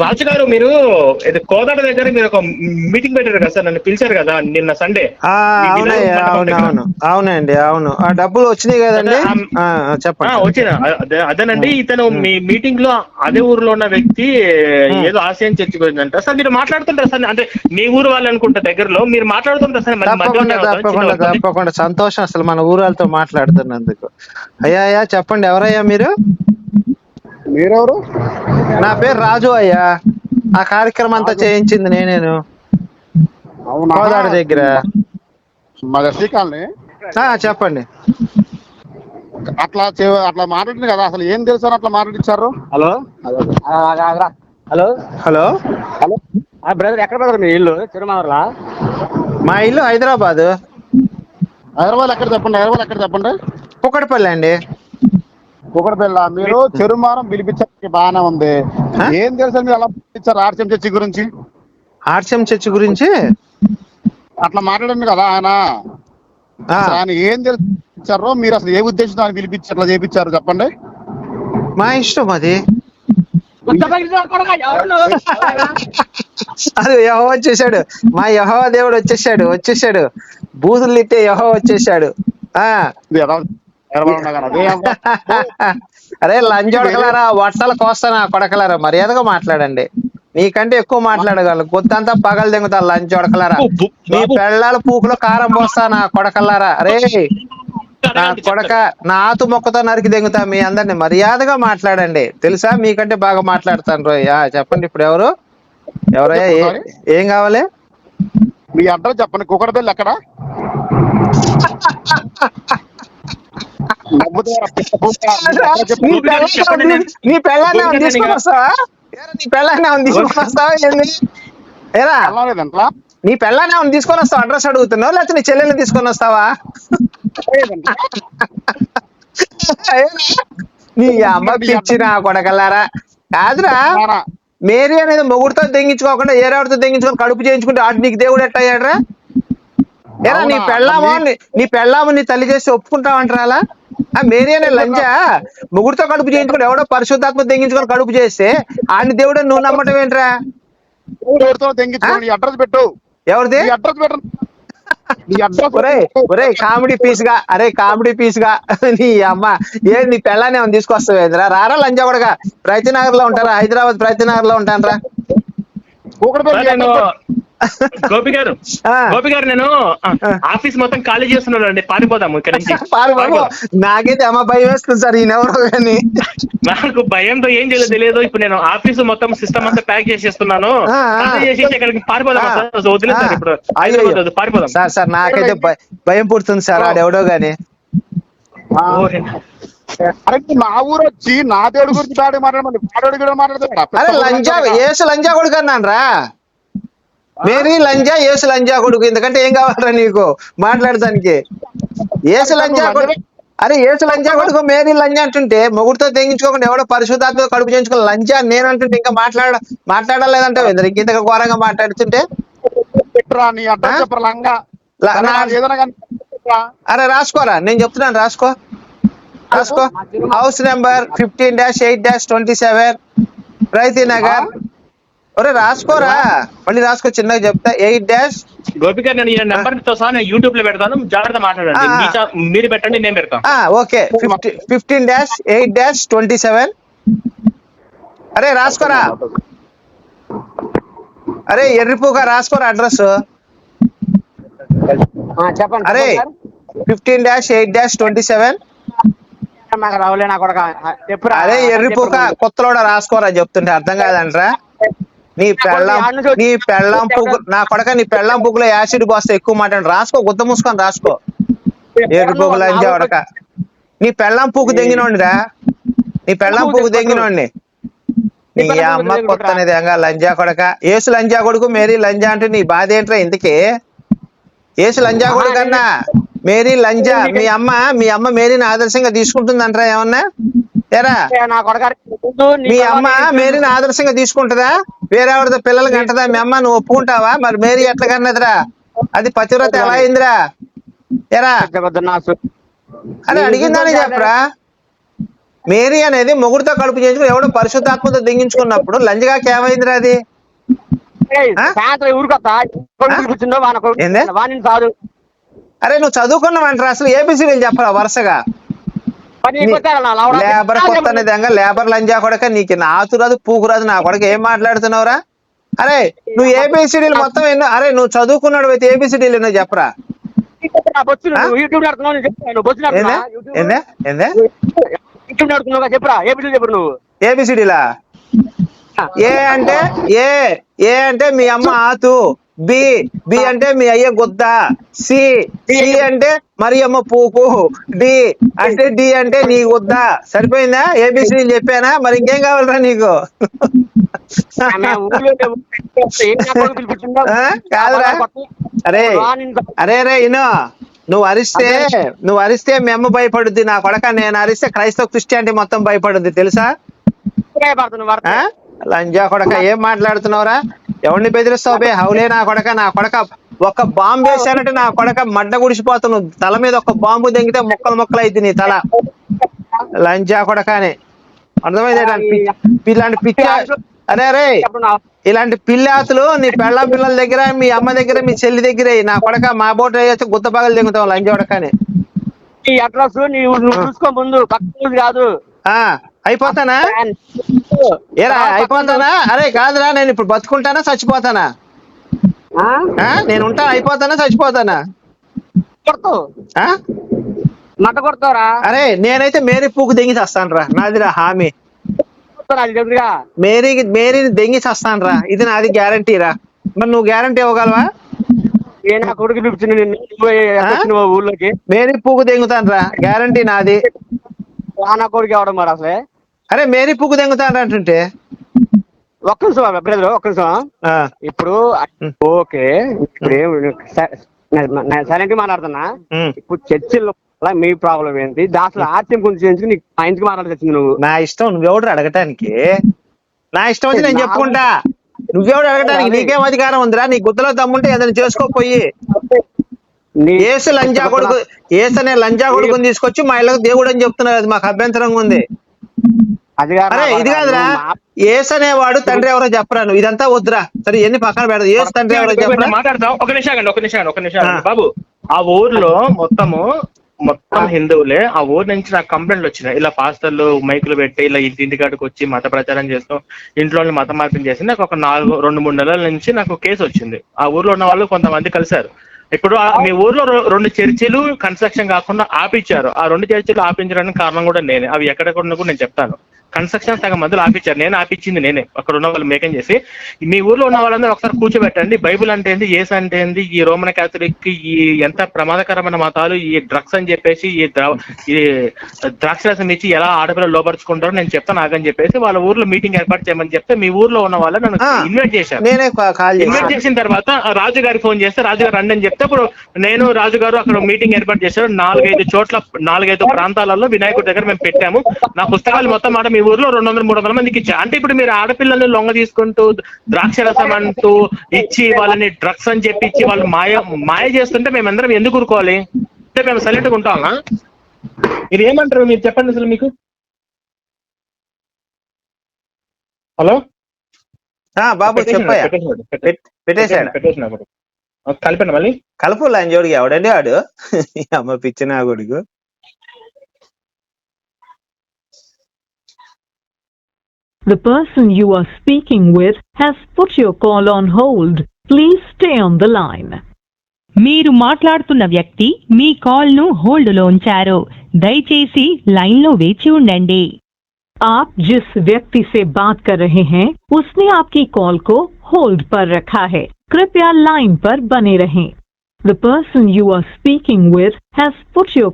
రాజు గారు, మీరు కోదాడ దగ్గర మీరు ఒక మీటింగ్ పెట్టారు కదా సార్, నన్ను పిలిచారు కదా నిన్న సండే. అవునయ్యా, అవునవును, అవునండి, అవును. ఆ డబ్బులు వచ్చినాయి కదండి, చెప్పండి. వచ్చిన అదేనండి, ఇతను మీ మీటింగ్ లో అదే ఊర్లో ఉన్న వ్యక్తి ఏదో ఆశయం చచ్చిపోయిందంట సార్. మీరు మాట్లాడుతుంటారు సార్, అంటే మీ ఊరు వాళ్ళు అనుకుంటా దగ్గరలో, మీరు మాట్లాడుతుంటారు సార్. తప్పకుండా సంతోషం అసలు మన ఊరాలతో మాట్లాడుతున్నందుకు. అయ్యా చెప్పండి, ఎవరయ్యా మీరు? మీరెవరు? నా పేరు రాజు అయ్యా. ఆ కార్యక్రమం అంతా చేయించింది నేనేను, కోదాడ దగ్గర. మాది శ్రీకాళని. చెప్పండి. అట్లా మాట్లాడింది కదా, అసలు ఏం తెలుసు అట్లా మాట్లాడించారు? Hello hello hello hello brother, ఎక్కడ బ్రదర్ మీ ఇల్లు? తిరుమల. మా ఇల్లు హైదరాబాద్. హైదరాబాద్ ఎక్కడ చెప్పండి? హైదరాబాద్ ఎక్కడ చెప్పండి? కుకట్పల్లి అండి. కుకట్పల్లి. మీరు చెరుమారం పిలిపించారు, బాగానే ఉంది. ఏం తెలుసు మీరు అలా పిలిపించారు ఆర్చం చర్చి గురించి? ఆర్చం చర్చి గురించి అట్లా మాట్లాడండి కదా ఆయన. ఆయన ఏం తెలిసారో, మీరు అసలు ఏ ఉద్దేశంతో ఆయన పిలిపించి అట్లా చేయించారు చెప్పండి. మా ఇష్టం అది. అది యెహోవా వచ్చేసాడు, మా యెహోవా దేవుడు వచ్చేసాడు. బూతులు తిట్టే యెహోవా వచ్చేసాడు. అరే లంజోడకలారా, వట్టలు కోస్తానా కొడకలారా, మర్యాదగా మాట్లాడండి. నీకంటే ఎక్కువ మాట్లాడగలను. గుత్తంతా పగలు దింగుతా లంజోడకలారా. మీ పెళ్ళాల పూకులో కారం పోస్తానా కొడకలారా. అరే నా కొడక, నా ఆతు మొక్కతో నరికి దెంగుతా మీ అందరిని. మర్యాదగా మాట్లాడండి. తెలుసా, మీకంటే బాగా మాట్లాడతాను రోయ్యా. చెప్పండి, ఇప్పుడు ఎవరయ్యా? ఏం కావాలి? మీ అడ్రస్ చెప్పండి. కుకట్పల్లి ఎక్కడ? నీ పెళ్ళాన్ని తీసుకొని వస్తావా? ఏంది? ఏరా, నీ పెళ్ళాన్ని తీసుకొని వస్తావా? అడ్రస్ అడుగుతున్నావు, లేకపోతే నీ చెల్లెల్ని తీసుకొని వస్తావా? నీ అమ్మ పిచ్చిన కొడకల్లారా. కాదురా, మేరీ అనేది మొగుడుతో దెంగించుకోకుండా ఏరెవరితో దెంగించుకొని కడుపు చేయించుకుంటే ఆడు నీకు దేవుడు ఎట్టయ్యాడ్రా? ఏరా, నీ పెళ్ళాము నీ తల్లి చేసి ఒప్పుకుంటావంటారా? అలా మేరీ అనే లంజా ముగ్గురితో కడుపు చేయించుకుని ఎవడో పరిశుద్ధాత్మ దెంగించుకొని కడుపు చేస్తే ఆడిని దేవుడు నువ్వు నమ్మటం ఏంట్రా? అడ్రస్ పెట్టు. ఎవరిది? అడ్రస్ పెట్టు. ఒరే కామెడీ పీస్ గా నీ అమ్మ నీ పెళ్ళాన్ని ఏమైనా తీసుకొస్తావేంద్రా? రారా లంజా కూడా. ప్రతినగర్ లో ఉంటారా? హైదరాబాద్ ప్రతినగర్ లో ఉంటానరా? గోపి గారు, నేను ఆఫీస్ మొత్తం ఖాళీ చేస్తున్నాను అండి, పారిపోదాము ఇక్కడ నుంచి. నాకైతే అమ్మ భయం వేస్తుంది సార్, ఈయనెవరో కానీ. నాకు భయంతో ఏం చేయలేదు తెలియదు. ఇప్పుడు నేను ఆఫీస్ మొత్తం సిస్టమ్ అంతా ప్యాక్ చేసేస్తున్నాను, ఇక్కడికి పారిపోదాం సార్. వదిలేదు సార్, ఇప్పుడు పారిపోదాం సార్. నాకైతే భయం పుడుతుంది సార్, ఆడెవడో గాని. నా ఊరు వచ్చి నా దేవుడి గురించి మాట్లాడతాడు. అరే లంజా, ఏసు లంజా కొడుకు అన్నాను రా. మేరీ లంజా, ఏసు లంజా కొడుకు. ఎందుకంటే ఏం కావాలరా నీకు మాట్లాడటానికి? ఏసు లంజా కొడుకు. అరే ఏసు లంజా కొడుకు, మేరీ లంజా అంటుంటే మొగుడుతో తెగించుకోకుండా ఎవడో పరిశుద్ధాత్మతో కడుపు చేయించుకో లంజా నేను అంటుంటే ఇంకా మాట్లాడలేదంటే ఇంత ఘోరంగా మాట్లాడుతుంటే. అరే రాసుకోరా, నేను చెప్తున్నాను, రాసుకో. House number 15-8-27 Preethi Nagar. ఒరే రాసుకోరా, మళ్ళీ రాసుకో, చిన్నగా చెప్తా. 8- గోపి గారు, నేను ఈ నెంబర్ తో సహా నేను యూట్యూబ్ లో పెడతాను, జాగ్రత్త మాట్లాడండి. మీరు పెట్టండి, నేను పెడతాను. ఓకే. 15-8-27. అరే రాసుకోరా, అరే ఎర్రిపోగా రాసుకోరా అడ్రస్. అరే 15-8-27. అరే ఎర్రిపోక కొత్తలోడ రాసుకోరా, చెప్తుంటే అర్థం కాదంటరా? నీ పెళ్ళాం పువ్వు నా కొడక, నీ పెళ్ళాం పువ్వులో యాసిడ్ పోస్తే ఎక్కువ మాట్లాడి రాసుకో, గుద్ద మూసుకొని రాసుకో. ఏడు పువ్వులు అంజా కొడక, నీ పెళ్ళాం పువ్వుకు దెంగినోండిరా, నీ పెళ్ళాం పువ్వుకు దెంగినోండి. నీ అమ్మ కొత్త అనేది లంజా కొడక. ఏసు లంజా కొడుకు, మేరీ లంజా అంటే నీ బాధ ఏంట్రా ఇంతకీ? ఏసు లంజా కొడుకు అన్నా, మేరీ లంజా. మీ అమ్మ మేరీని ఆదర్శంగా తీసుకుంటుందంటారా ఏమన్నా? ఏరా, మీ అమ్మ మేరీని ఆదర్శంగా తీసుకుంటుందా? వేరేవాడితో పిల్లలు కంటదా మీ అమ్మ? నువ్వు ఒప్పుకుంటావా? మరి మేరీ ఎట్లా కన్నదిరా? అది పతివ్రత ఎలా అయిందిరా? ఎరా, అరే అడిగిందని చెప్పరా? మేరీ అనేది మొగుడుతో కడుపు చేయించుకుని ఎవడో పరిశుద్ధాత్మతో దింగించుకున్నప్పుడు లంజగాకి ఏమైందిరా అది? సాయంత్రం ఊరికొస్తా కూర్చుందో ఏందే? వాణిని కాదు అరే నువ్వు చదువుకున్నావంటారా? అసలు ఏబిసిడీలు చెప్పరా వరుసగా? లేబర్ కొత్త విధంగా లేబర్ లంజా కొడక నీకు నాతురాదు పూకురాదు నా కొడక ఏం మాట్లాడుతున్నావురా? అరే నువ్వు ఏబిసిడీలు మొత్తం ఎన్నో, అరే నువ్వు చదువుకున్నాడు అయితే ఏబిసిడీలు ఎన్నో చెప్పరా? చెప్పరా ఏబిసిడీ చెప్పరు నువ్వు. ఏబిసిడీలా? ఏ అంటే మీ అమ్మ ఆతు, బి అంటే మీ అయ్య గుద్ద, సి అంటే మరి అమ్మ పూకు, డి అంటే నీ గుద్ద. సరిపోయిందా? ఏబిసిడీ చెప్పానా? మరి ఇంకేం కావాలరా నీకు? కాదురా. అరే ఇనో, నువ్వు అరిస్తే మీ అమ్మ భయపడుద్ది నా కొడక. నేను అరిస్తే క్రైస్తవ క్రిస్టియానిటీ మొత్తం భయపడుద్ది తెలుసా? లంజా కొడక ఏం మాట్లాడుతున్నావురా? ఎవరిని బెదిరిస్తావు బే? హౌలే నా కొడక ఒక బాంబు వేసానంటే నా కొడక మడ్డ గుడిసిపోతావు. తల మీద ఒక బాంబు దెంగితే మొక్కలు అయింది నీ తల. లంజా కొడక అని అర్థమైంది. ఇలాంటి పిచ్చ అరే ఇలాంటి పిల్లాతులు నీ పిల్లల దగ్గర, మీ అమ్మ దగ్గర, మీ చెల్లి దగ్గర నా కొడక మా బోట వేయచ్చు గుత్త పగలు దిగుతావు లంజా కొడక అని. అడ్రస్ చూసుకో ముందు, పక్క కాదు. అయిపోతానా? ఏరా అయిపోతానా? అరే కాదురా, నేను ఇప్పుడు బతుకుంటానా చచ్చిపోతానా? నేను ఉంటా, అయిపోతానా చచ్చిపోతానా? మట్ట కొడతారా? అరే నేనైతే మేరీ పూకు దెంగి చేస్తాను రా, నాదిరా హామీ. మేరీని దెంగి చేస్తాను రా, ఇది నాది గ్యారంటీ రా. మరి నువ్వు గ్యారంటీ ఇవ్వగలవా? ఊళ్ళోకి మేరీ పూకు దెంగుతాను రా, గ్యారంటీ నాది. కొడుకు ఎవడం మరి అసలే? అరే మేరీ పూకు దెంగుతాను అంటుంటే ఒక్క నిమిషం బ్రదర్, ఒక్క నిమిషం. ఇప్పుడు ఓకే, ఇప్పుడు సైలెంట్ మాట్లాడుతున్నా. ఇప్పుడు చర్చిల్లో మీ ప్రాబ్లం ఏంటి? దాంట్లో ఆర్త్యం గురించి నీకు మా ఇంటికి మాట్లాడుకొచ్చింది నువ్వు. నా ఇష్టం, నువ్వెవడు అడగటానికి? నా ఇష్టం వచ్చి నేను చెప్పుకుంటా. నువ్వెవడు అడగటానికి? నీకేం అధికారం ఉందిరా? నీ గుద్దలో దమ్ముంటే ఏదైనా చేసుకోపోయి. ఏసు లంజా కొడుకు, ఏసనే లంజా కొడుకుని తీసుకొచ్చి మా ఇళ్ళకి దేవుడు అని చెప్తున్నారు. అది మాకు అభ్యంతరంగా ఉంది. అరే ఇది కాదురా, ఏసు అనేవాడు తండ్రి ఎవరో చెప్పరా? నువ్వు ఇదంతా వద్దురా. సరే ఎన్ని పక్కన పెడదు, ఏసు తండ్రి ఎవరో చెప్పరా? మాట్లాడతాం. ఒక నిమిషం బాబు. ఆ ఊర్లో మొత్తం హిందువులే. ఆ ఊరు నుంచి నాకు కంప్లైంట్లు వచ్చినాయి. ఇలా పాస్టర్లు మైకులు పెట్టి ఇలా ఇంటికాడికి వచ్చి మత ప్రచారం చేస్తాం, ఇంట్లో మత మార్పిడి చేసి నాకు ఒక 2-3 నెలల నుంచి నాకు కేసు వచ్చింది. ఆ ఊర్లో ఉన్న వాళ్ళు కొంతమంది కలిశారు. ఇప్పుడు మీ ఊర్లో 2 చర్చిలు కన్స్ట్రక్షన్ కాకుండా ఆపించారు. ఆ 2 చర్చిలు ఆపించడానికి కారణం కూడా నేనే. అవి ఎక్కడెక్కడ కూడా నేను చెప్తాను. కన్స్ట్రక్షన్ సగం మందులు ఆపించారు, నేను ఆపించింది నేనే. అక్కడ ఉన్న వాళ్ళు మేకం చేసి మీ ఊర్లో ఉన్న వాళ్ళందరూ ఒకసారి కూర్చోబెట్టండి. బైబుల్ అంటే ఏంది, యేసు అంటే ఏంది, ఈ రోమన్ క్యాథలిక్ ఈ ఎంత ప్రమాదకరమైన మతాలు, ఈ డ్రగ్స్ అని చెప్పేసి ఈ ద్రాక్షరసం ఇచ్చి ఎలా ఆడపిల్లలు లోపరుచుకుంటారో నేను చెప్తాను ఆగని చెప్పేసి వాళ్ళ ఊర్లో మీటింగ్ ఏర్పాటు చేయమని చెప్తే మీ ఊర్లో ఉన్న వాళ్ళు నన్ను ఇన్వైట్ చేశారు. ఇన్వైట్ చేసిన తర్వాత రాజు గారికి ఫోన్ చేస్తే రాజు గారు రండి అని చెప్తే ఇప్పుడు నేను రాజు గారు అక్కడ మీటింగ్ ఏర్పాటు చేశారు. 4-5 ప్రాంతాలలో వినాయకుడి దగ్గర మేము పెట్టాము. నా పుస్తకాలు మొత్తం మీ ఊర్లో 200-300 మందికి ఇచ్చా. అంటే ఇప్పుడు మీరు ఆడపిల్లల్ని లొంగ తీసుకుంటూ ద్రాక్షరసం అంటూ ఇచ్చి వాళ్ళని డ్రగ్స్ అని చెప్పి ఇచ్చి వాళ్ళు మాయ చేస్తుంటే మేమందరం ఎందుకు ఊరుకోవాలి? అంటే మేము సైలెంట్గా ఉంటామా? మీరు ఏమంటారు? మీరు చెప్పండి అసలు. మీకు హలో బాబు చెప్పాడు, కలిపండి మళ్ళీ కలుపు. లంజోడికి ఎవడండి వాడు? అమ్మ పిచ్చిన కొడుకు. The person you are speaking with has put your call on hold. Please stay on the line. మీరు మాట్లాడుతున్న వ్యక్తి మీ కాల్ ను హోల్డ్ లో ఉంచారు. దయచేసి లైన్ లో వేచి ఉండండి. आप जिस व्यक्ति से बात कर रहे हैं उसने आपकी कॉल को होल्ड पर रखा है. कृपया लाइन पर बने रहें. The person you are speaking with has put your